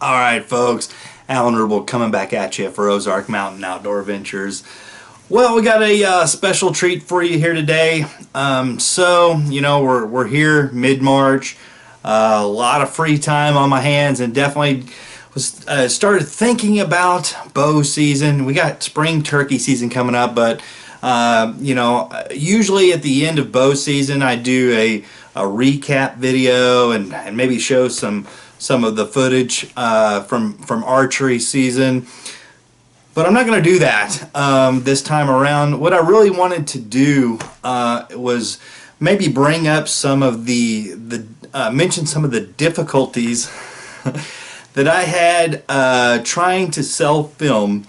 Alright folks, Alan Rubel coming back at you for Ozark Mountain Outdoor Ventures. Well, we got a special treat for you here today. We're here mid-March, a lot of free time on my hands, and definitely started thinking about bow season. We got spring turkey season coming up, but usually at the end of bow season I do a recap video and maybe show some of the footage from archery season, but I'm not going to do that this time around. What I really wanted to do was maybe bring up some of mention some of the difficulties that I had trying to self-film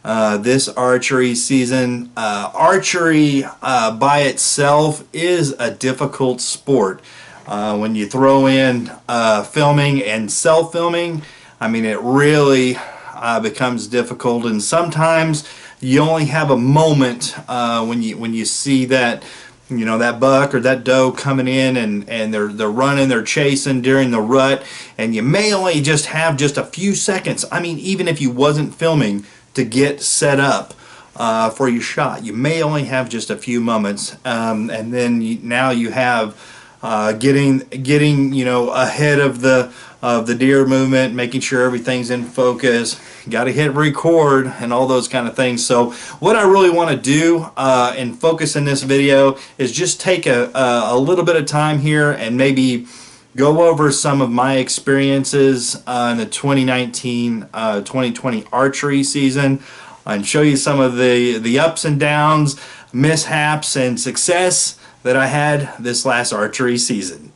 this archery season. Archery by itself is a difficult sport. When you throw in filming and self-filming, I mean, it really becomes difficult, and sometimes you only have a moment when you see that that buck or that doe coming in and they're running, they're chasing during the rut, and you may only just have just a few seconds. I mean, even if you wasn't filming to get set up for your shot, you may only have just a few moments, and then now you have getting ahead of the deer movement, making sure everything's in focus. Got to hit record and all those kind of things. So what I really want to do and focus in this video is just take a little bit of time here and maybe go over some of my experiences in the 2019-2020 archery season, and show you some of the ups and downs, mishaps, and success that I had this last archery season.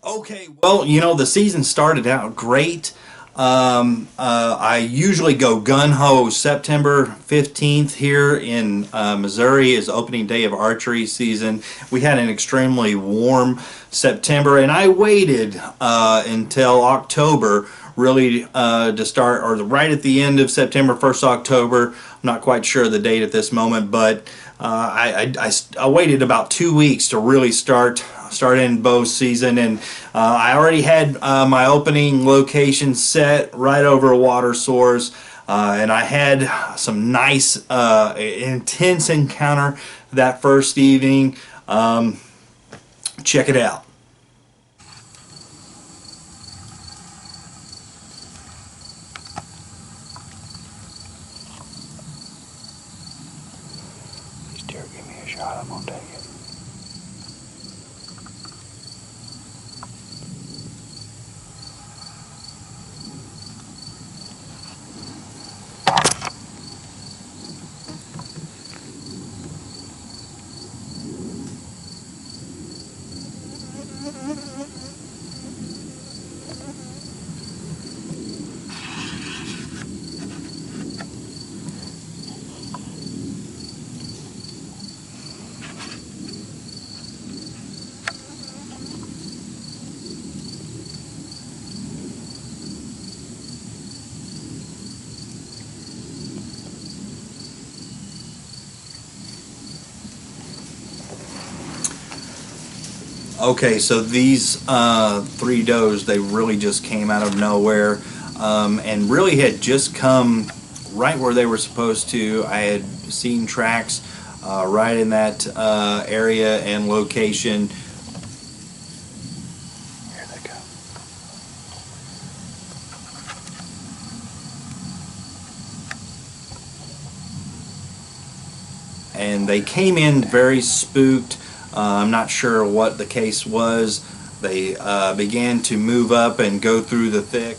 Okay, well, the season started out great. I usually go gun-ho. September 15th here in Missouri is opening day of archery season. We had an extremely warm September, and I waited until October really to start, or right at the end of September, 1st October. I'm not quite sure of the date at this moment, but I waited about 2 weeks to really start in bow season, and I already had my opening location set right over a water source, and I had some nice intense encounter that first evening. Check it out. These deer give me a shot, I'm gonna take it. Okay, so these three does, they really just came out of nowhere, and really had just come right where they were supposed to. I had seen tracks right in that area and location. Here they go. And they came in very spooked. I'm not sure what the case was. They began to move up and go through the thick.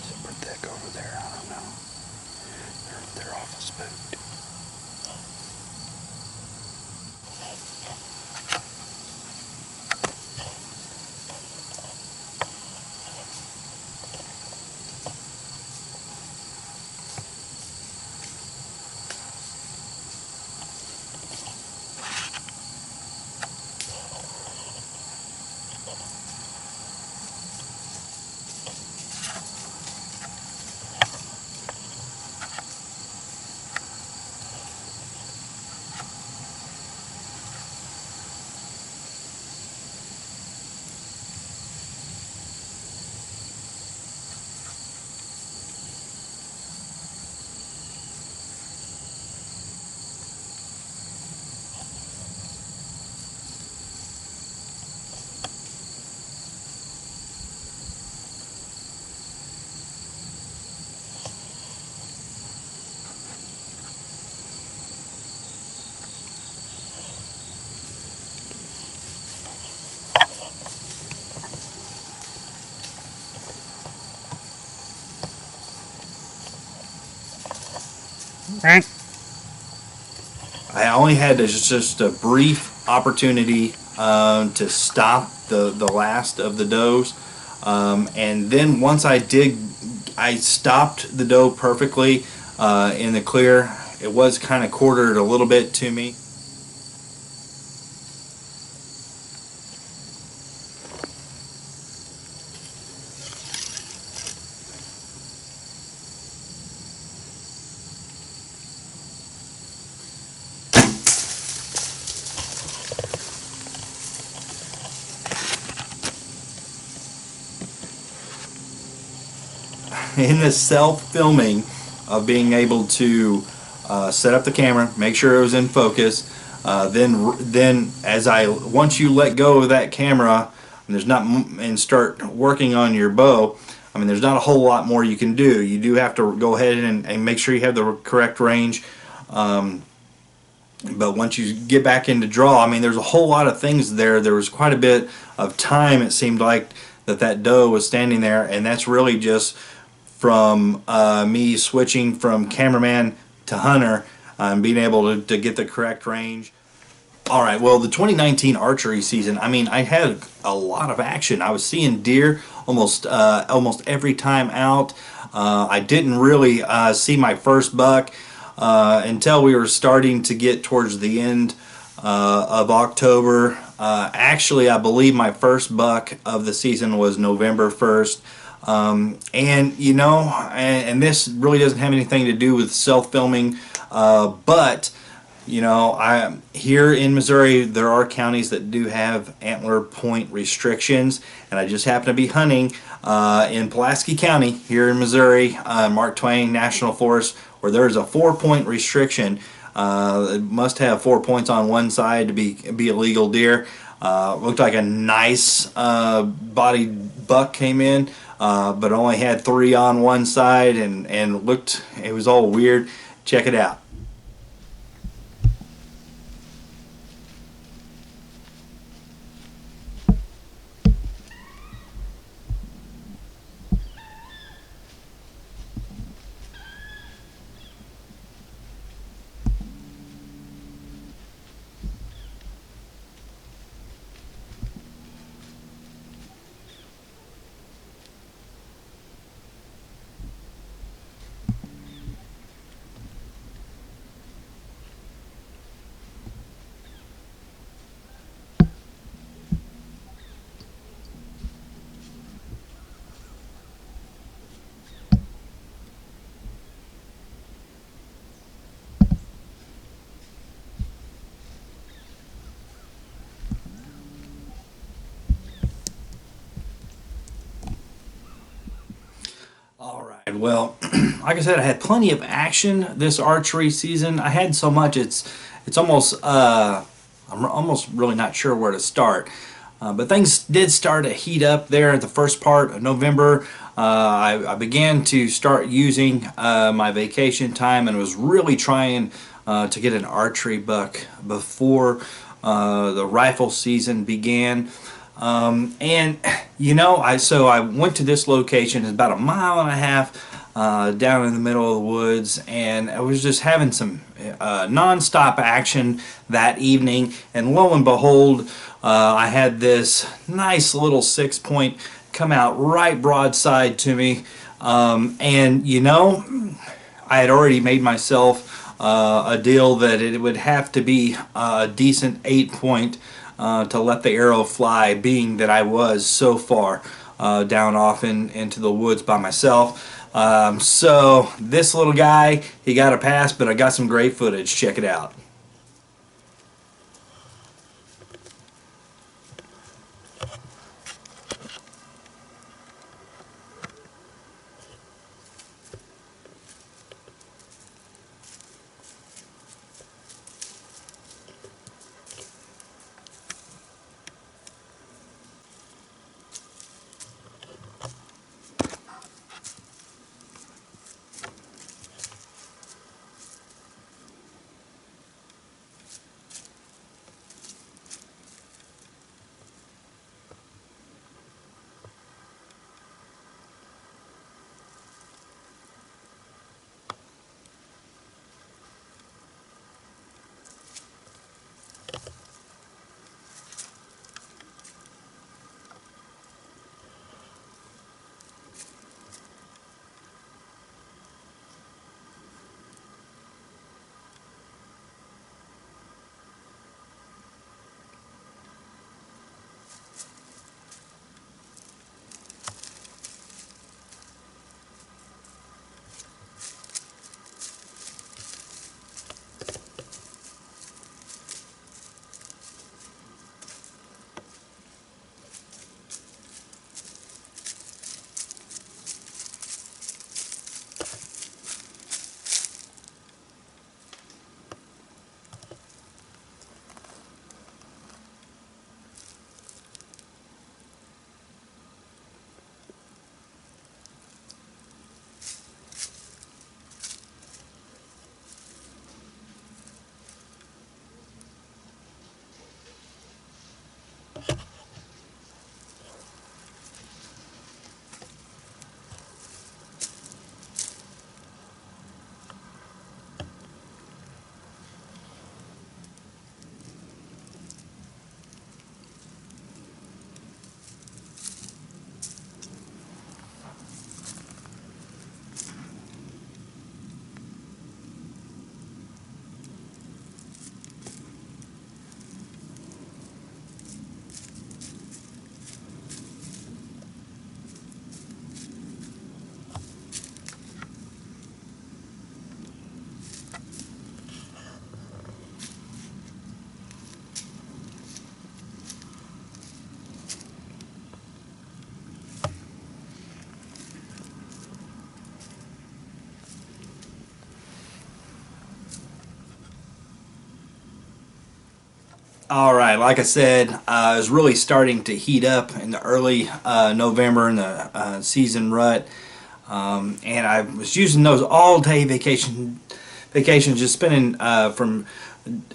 Super thick over there. I don't know. They're awful spooked. I only had just a brief opportunity to stop the last of the does, and then once I did, I stopped the doe perfectly in the clear. It was kind of quartered a little bit to me. In the self-filming of being able to set up the camera, make sure it was in focus, then as I once you let go of that camera and there's not and start working on your bow, I mean there's not a whole lot more you can do. You do have to go ahead and make sure you have the correct range. But once you get back into draw, I mean, there's a whole lot of things there. There was quite a bit of time, it seemed like, that doe was standing there, and that's really just from me switching from cameraman to hunter and being able to get the correct range. All right, well, the 2019 archery season, I mean, I had a lot of action. I was seeing deer almost every time out. I didn't really see my first buck until we were starting to get towards the end of October. Actually, I believe my first buck of the season was November 1st. And you know, and this really doesn't have anything to do with self-filming, but you know, I here in Missouri there are counties that do have antler point restrictions, and I just happen to be hunting in Pulaski County here in Missouri, Mark Twain National Forest, where there's a 4-point restriction. It must have 4 points on one side to be a legal deer. Looked like a nice bodied buck came in, but only had 3 on one side, and looked, it was all weird. Check it out. Well, like I said, I had plenty of action this archery season. I had so much, it's almost I'm almost really not sure where to start. But things did start to heat up there at the first part of November. I began to start using my vacation time and was really trying to get an archery buck before the rifle season began. And you know, I went to this location. It's about a mile and a half down in the middle of the woods, and I was just having some non-stop action that evening. And lo and behold, I had this nice little 6-point come out right broadside to me, and you know, I had already made myself a deal that it would have to be a decent 8-point to let the arrow fly, being that I was so far down off into the woods by myself. So this little guy, he got a pass, but I got some great footage. Check it out. All right, like I said, it was really starting to heat up in the early November in the season rut, and I was using those all-day vacations, just spending from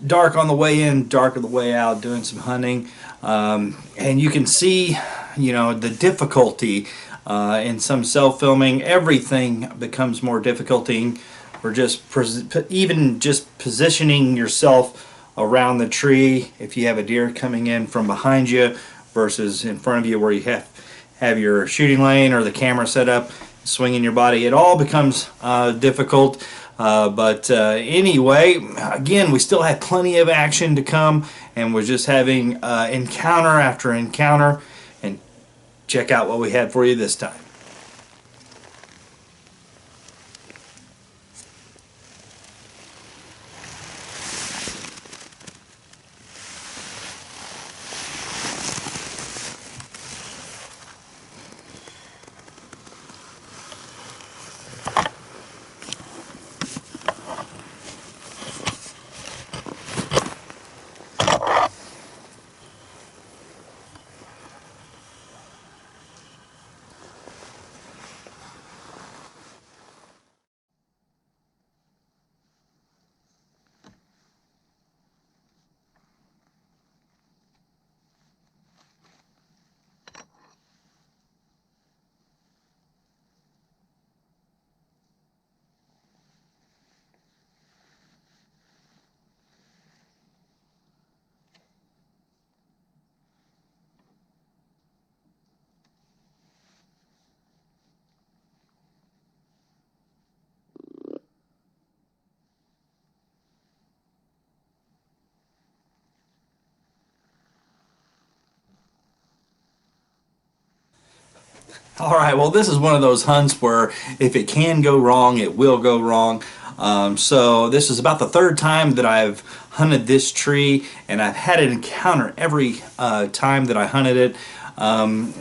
dark on the way in, dark on the way out, doing some hunting, and you can see, you know, the difficulty in some self-filming. Everything becomes more difficulty. Or just even just positioning yourself around the tree if you have a deer coming in from behind you versus in front of you where you have your shooting lane or the camera set up, swinging your body. It all becomes difficult, but anyway, again, we still had plenty of action to come, and we're just having encounter after encounter. And check out what we had for you this time. All right, well, this is one of those hunts where if it can go wrong, it will go wrong. So this is about the third time that I've hunted this tree, and I've had an encounter every time that I hunted it.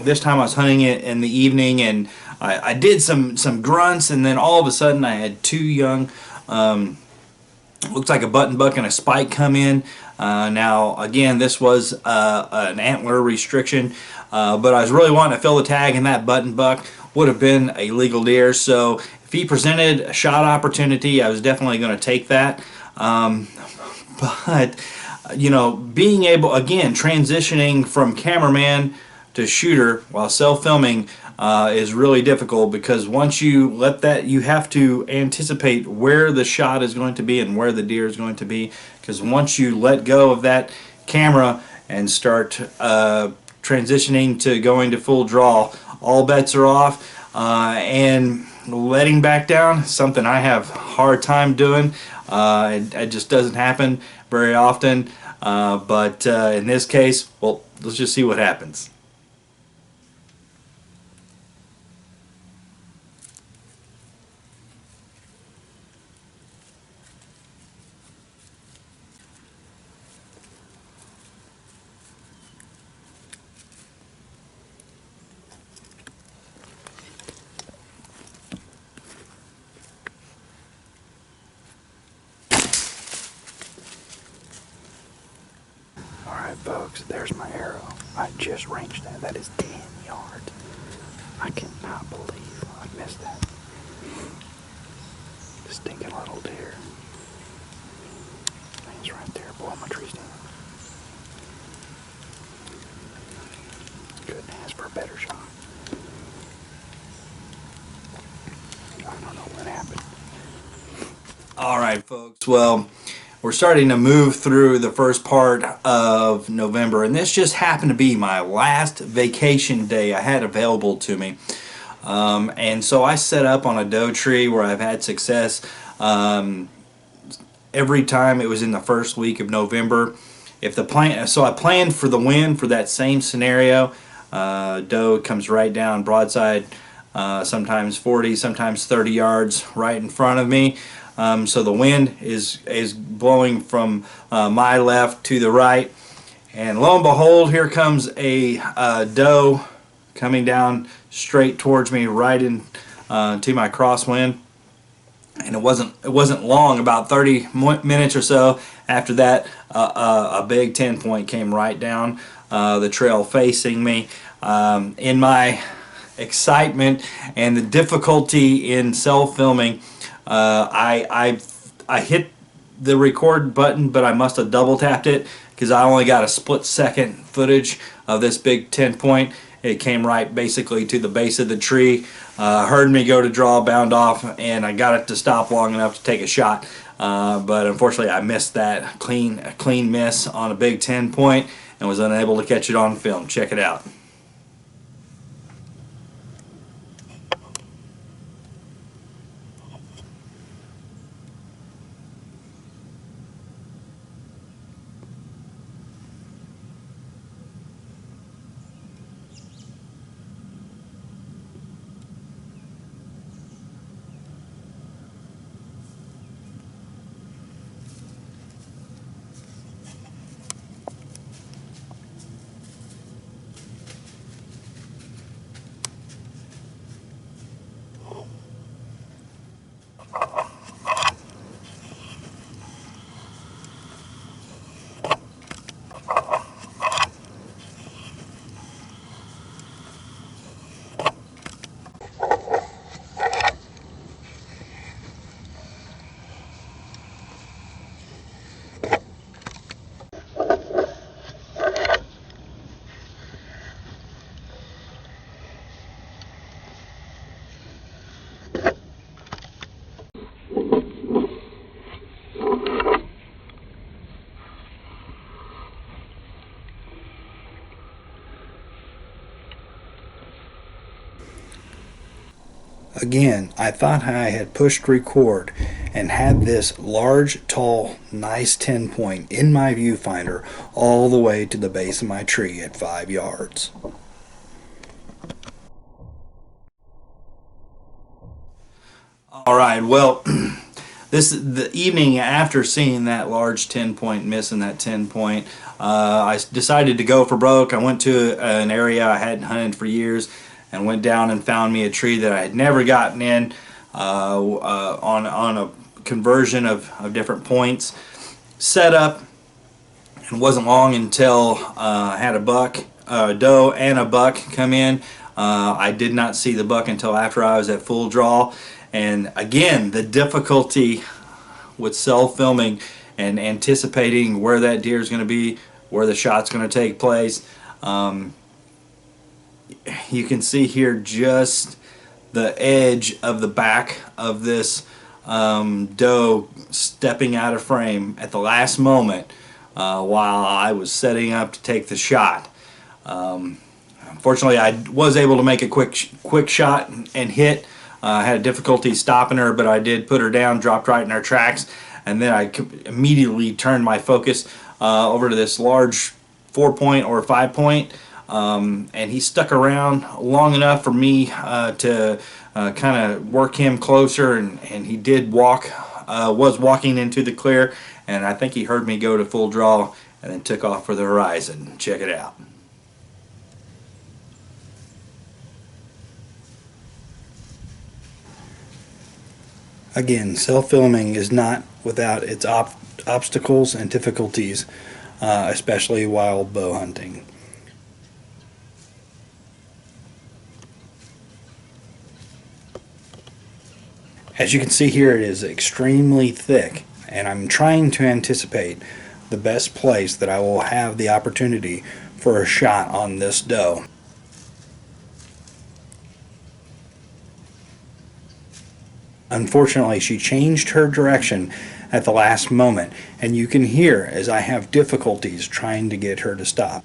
This time I was hunting it in the evening, and I did some grunts, and then all of a sudden I had two young, looks like a button buck and a spike come in. Now, again, this was an antler restriction, but I was really wanting to fill the tag, and that button buck would have been a legal deer. So if he presented a shot opportunity, I was definitely going to take that. But, you know, being able, again, transitioning from cameraman to shooter while self-filming is really difficult, because once you let that, you have to anticipate where the shot is going to be and where the deer is going to be, because once you let go of that camera and start transitioning to going to full draw, all bets are off, and letting back down, something I have a hard time doing. It just doesn't happen very often, but in this case, well, let's just see what happens. Alright folks, there's my arrow. I just ranged that. That is 10 yards. I cannot believe I missed that. Stinking little deer. He's right there, boy, my tree's down. Couldn't ask for a better shot. I don't know what happened. All right, folks. Well, we're starting to move through the first part of November, and this just happened to be my last vacation day I had available to me. And so I set up on a doe tree where I've had success every time it was in the first week of November. If the plan, so I planned for the wind for that same scenario. Doe comes right down broadside, sometimes 40, sometimes 30 yards right in front of me. So the wind is blowing from my left to the right, and lo and behold, here comes a doe coming down straight towards me, right in to my crosswind. And it wasn't long, about 30 minutes or so after that, a big 10-point came right down the trail facing me. In my excitement and the difficulty in self-filming, I hit the record button, but I must have double tapped it, because I only got a split-second footage of this big 10-point. It came right basically to the base of the tree, heard me go to draw, bound off, and I got it to stop long enough to take a shot. But unfortunately, I missed that clean miss on a big 10-point and was unable to catch it on film. Check it out. Again, I thought I had pushed record and had this large, tall, nice 10-point in my viewfinder all the way to the base of my tree at 5 yards. All right, well, the evening after seeing that large 10-point miss and that 10-point, I decided to go for broke. I went to an area I hadn't hunted for years and went down and found me a tree that I had never gotten in on a conversion of different points. Set up, and it wasn't long until I had a buck, a doe and a buck come in. I did not see the buck until after I was at full draw. And again, the difficulty with self-filming and anticipating where that deer is going to be, where the shot's going to take place. You can see here just the edge of the back of this doe stepping out of frame at the last moment while I was setting up to take the shot. Unfortunately, I was able to make a quick shot and hit. I had difficulty stopping her, but I did put her down, dropped right in her tracks, and then I immediately turned my focus over to this large 4-point or 5-point, and he stuck around long enough for me to kind of work him closer, and he did was walking into the clear, and I think he heard me go to full draw and then took off for the horizon. Check it out. Again, self-filming is not without its obstacles and difficulties, especially while bow hunting. As you can see here, it is extremely thick, and I'm trying to anticipate the best place that I will have the opportunity for a shot on this doe. Unfortunately, she changed her direction at the last moment, and you can hear as I have difficulties trying to get her to stop.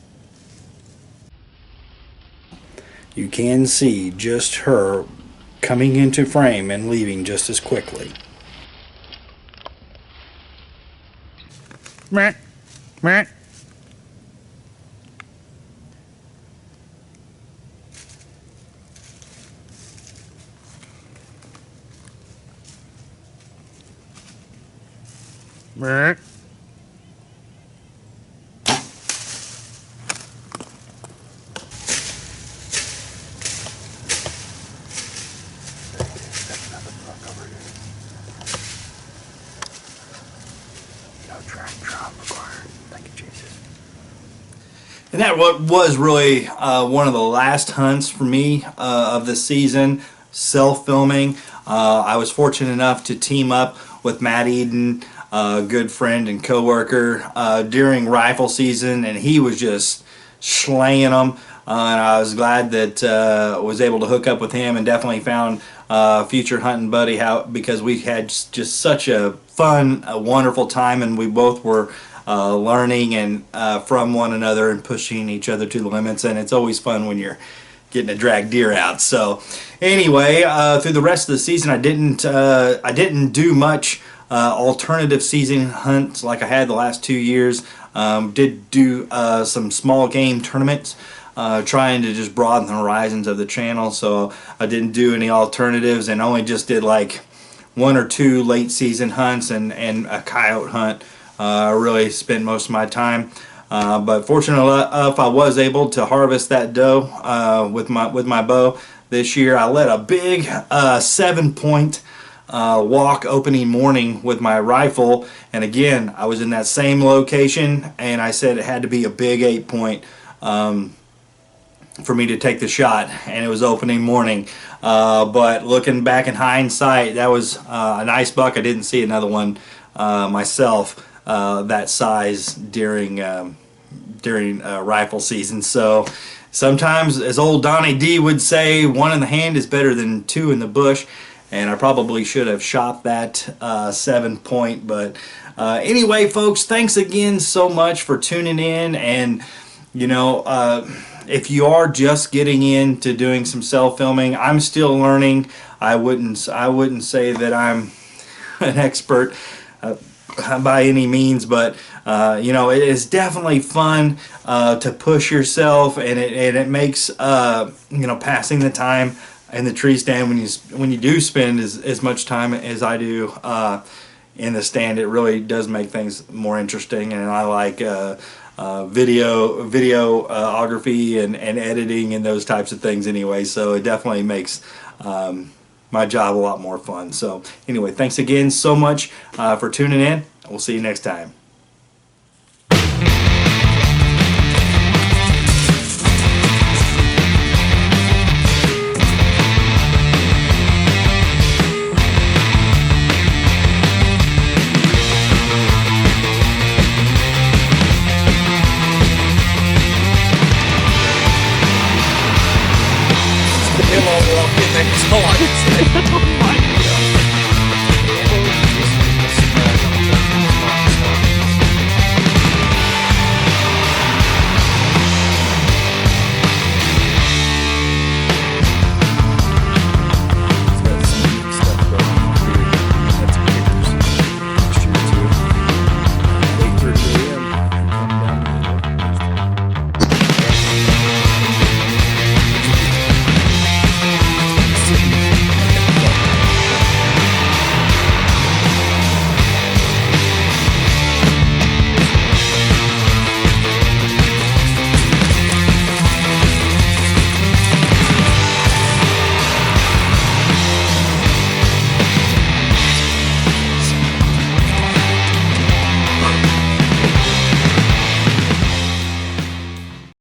You can see just her coming into frame and leaving just as quickly. Meh. Meh. Meh. And that was really one of the last hunts for me of the season, self-filming. I was fortunate enough to team up with Matt Eden, a good friend and co-worker, during rifle season, and he was just slaying them. And I was glad that I was able to hook up with him, and definitely found a future hunting buddy because we had just such a fun, a wonderful time, and we both were learning and from one another and pushing each other to the limits. And it's always fun when you're getting a drag deer out. So anyway, through the rest of the season, I didn't do much alternative season hunts like I had the last 2 years. Did do some small game tournaments, trying to just broaden the horizons of the channel. So I didn't do any alternatives, and only just did like 1 or 2 late season hunts and a coyote hunt. I really spent most of my time, but fortunately enough, I was able to harvest that doe with my bow this year. I led a big 7-point walk opening morning with my rifle, and again, I was in that same location, and I said it had to be a big 8-point for me to take the shot, and it was opening morning. But looking back in hindsight, that was a nice buck. I didn't see another one myself that size during rifle season. So sometimes, as old Donnie D would say, 1 in the hand is better than 2 in the bush, and I probably should have shot that 7-point. But anyway, folks, thanks again so much for tuning in. And you know, if you are just getting into doing some self-filming, I'm still learning. I wouldn't say that I'm an expert by any means, but you know, it is definitely fun to push yourself, and it makes you know, passing the time in the tree stand, when you do spend as much time as I do in the stand, it really does make things more interesting. And I like videography and editing and those types of things anyway. So it definitely makes my job a lot more fun. So anyway, thanks again so much for tuning in. We'll see you next time. Hello, walk in there. So I can say.